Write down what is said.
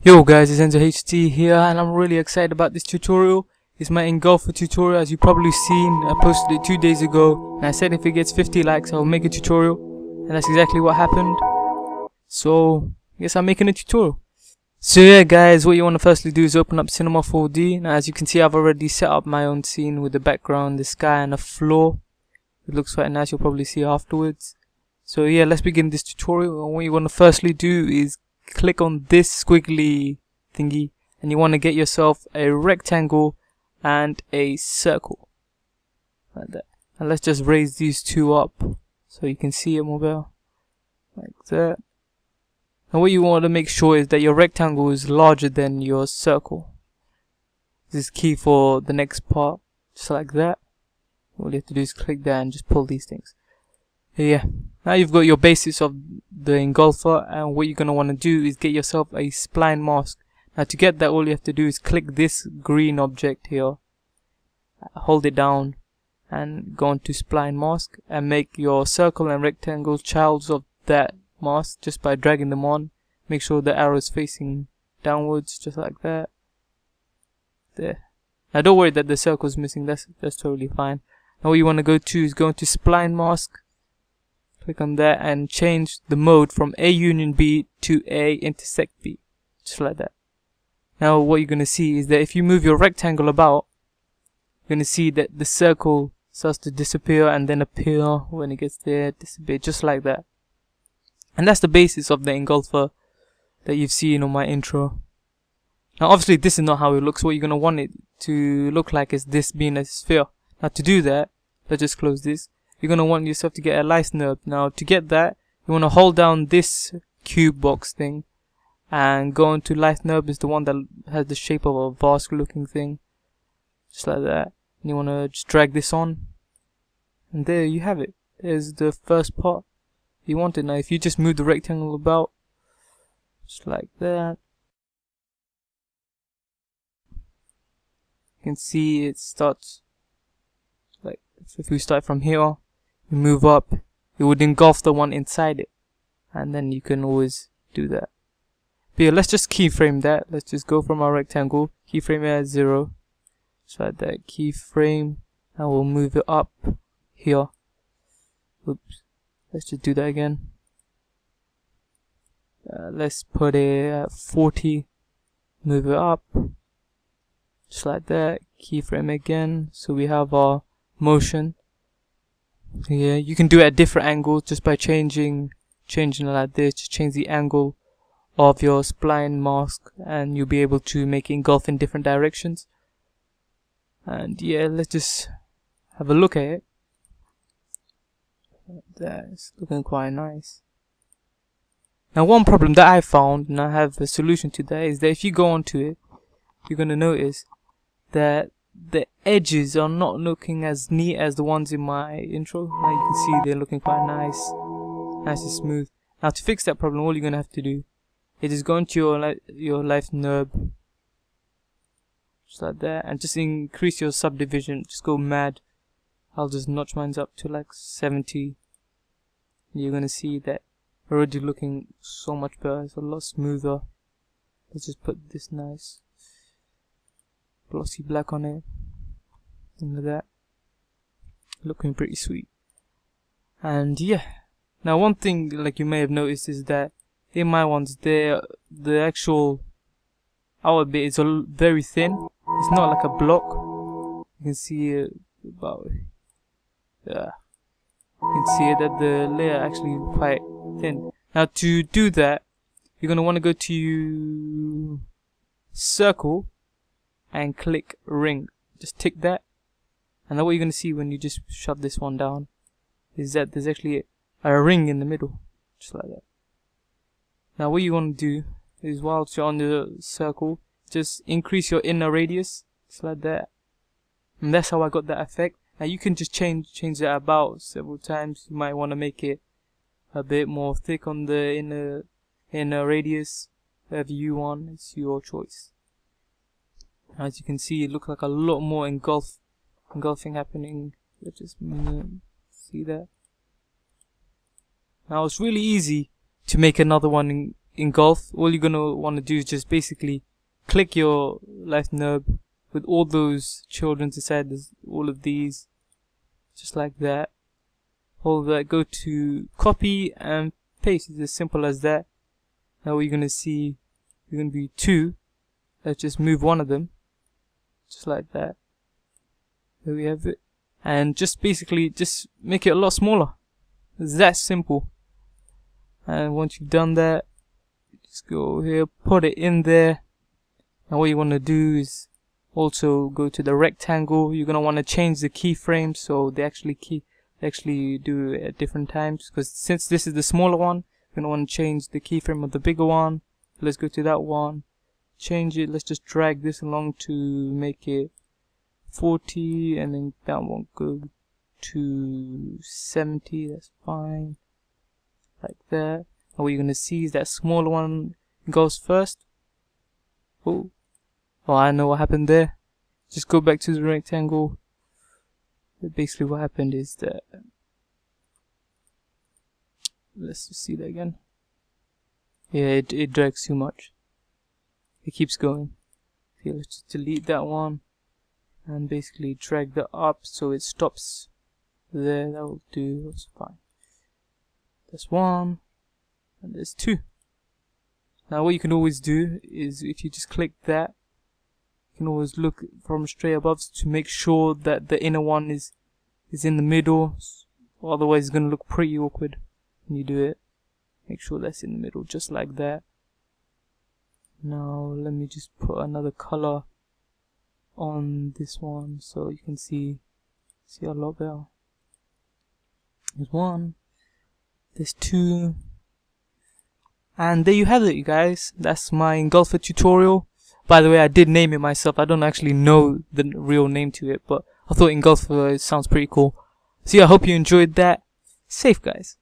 Yo guys, it's Enzo HT here and I'm really excited about this tutorial. It's my Engulfer tutorial. As you probably seen, I posted it 2 days ago and I said if it gets 50 likes I'll make a tutorial, and that's exactly what happened. So I guess I'm making a tutorial. So yeah guys, what you want to firstly do is open up Cinema 4D. Now as you can see, I've already set up my own scene with the background, the sky and the floor. It looks quite nice, you'll probably see afterwards. So yeah, let's begin this tutorial. And what you want to firstly do is click on this squiggly thingy and you want to get yourself a rectangle and a circle like that. And let's just raise these two up so you can see it more better, like that. And what you want to make sure is that your rectangle is larger than your circle. This is key for the next part, just like that. All you have to do is click that and just pull these things. Yeah, now you've got your basis of the engulfer, and what you're going to want to do is get yourself a spline mask. Now to get that, all you have to do is click this green object here, hold it down and go on to spline mask and make your circle and rectangle childs of that mask just by dragging them on. Make sure the arrow is facing downwards, just like that. There. Now don't worry that the circle is missing, that's totally fine. Now what you want to go to is go into spline mask. Click on that and change the mode from A union B to A intersect B, just like that. Now what you're going to see is that if you move your rectangle about, you're going to see that the circle starts to disappear and then appear when it gets there, disappear, just like that. And that's the basis of the engulfer that you've seen on my intro. Now obviously this is not how it looks. What you're going to want it to look like is this being a sphere. Now to do that, let's just close this. You're going to want yourself to get a lathe nurb. Now to get that, you want to hold down this cube box thing and go into lathe nurb. Is the one that has the shape of a vase looking thing, just like that. And you want to just drag this on, and there you have it. There's the first part you want it. Now if you just move the rectangle about, just like that, you can see it starts like, if we start from here, you move up, it would engulf the one inside it, and then you can always do that. But yeah, let's just keyframe that. Let's just go from our rectangle, keyframe it at 0, just like that, keyframe, and we'll move it up here. Oops, let's just do that again. Let's put it at 40, move it up, just like that, keyframe again, so we have our motion. Yeah, you can do it at different angles just by changing it like this. Just change the angle of your spline mask and you'll be able to make it engulf in different directions. And yeah, let's just have a look at it. That's looking quite nice. Now one problem that I found, and I have a solution to that, is that if you go onto it, you're going to notice that the edges are not looking as neat as the ones in my intro. Now you can see they're looking quite nice and smooth. Now to fix that problem, all you're gonna have to do is just go into your lathe nurb, just like that, and just increase your subdivision. Just go mad. I'll just notch mine up to like 70. You're gonna see that already looking so much better. It's a lot smoother. Let's just put this nice glossy black on it, and like that, looking pretty sweet. And yeah, now one thing like you may have noticed is that in my ones there, the actual outer bit is very thin. It's not like a block. You can see it about, yeah, you can see it that the layer actually quite thin. Now to do that, you're gonna want to go to circle and click ring. Just tick that, and then what you're going to see when you just shove this one down is that there's actually a ring in the middle, just like that. Now what you want to do is, whilst you're on the circle, just increase your inner radius, just like that, and that's how I got that effect. Now you can just change that about several times. You might want to make it a bit more thick on the inner radius, whatever you want. It's your choice. As you can see, it looks like a lot more engulfing happening. Let's just see that. Now it's really easy to make another one engulf, all you're gonna want to do is just basically click your lathe nurb with all those children inside. There's all of these, just like that. Hold that, go to copy and paste. It's as simple as that. Now what you're gonna see, you're gonna be 2. Let's just move one of them, just like that. There we have it. And just basically just make it a lot smaller. It's that simple. And once you've done that, just go here, put it in there. Now what you want to do is also go to the rectangle. You're gonna want to change the keyframes so they actually do it at different times. Because since this is the smaller one, you're gonna want to change the keyframe of the bigger one. Let's go to that one. Change it. Let's just drag this along to make it 40, and then that one go to 70. That's fine, like that. And what you're gonna see is that smaller one goes first. Oh, I know what happened there. Just go back to the rectangle. Basically what happened is that, let's just see that again. Yeah, it drags too much. It keeps going. Okay, let's just delete that one and basically drag that up so it stops there. That will do. That's fine. There's 1 and there's 2. Now what you can always do is, if you just click that, you can always look from straight above to make sure that the inner one is in the middle. Otherwise it's gonna look pretty awkward when you do it. Make sure that's in the middle, just like that. Now let me just put another color on this one so you can see a lot better. There's 1, there's 2, and there you have it, you guys. That's my Engulfer tutorial. By the way, I did name it myself. I don't actually know the real name to it, but I thought Engulfer sounds pretty cool. So yeah, I hope you enjoyed that. Safe, guys.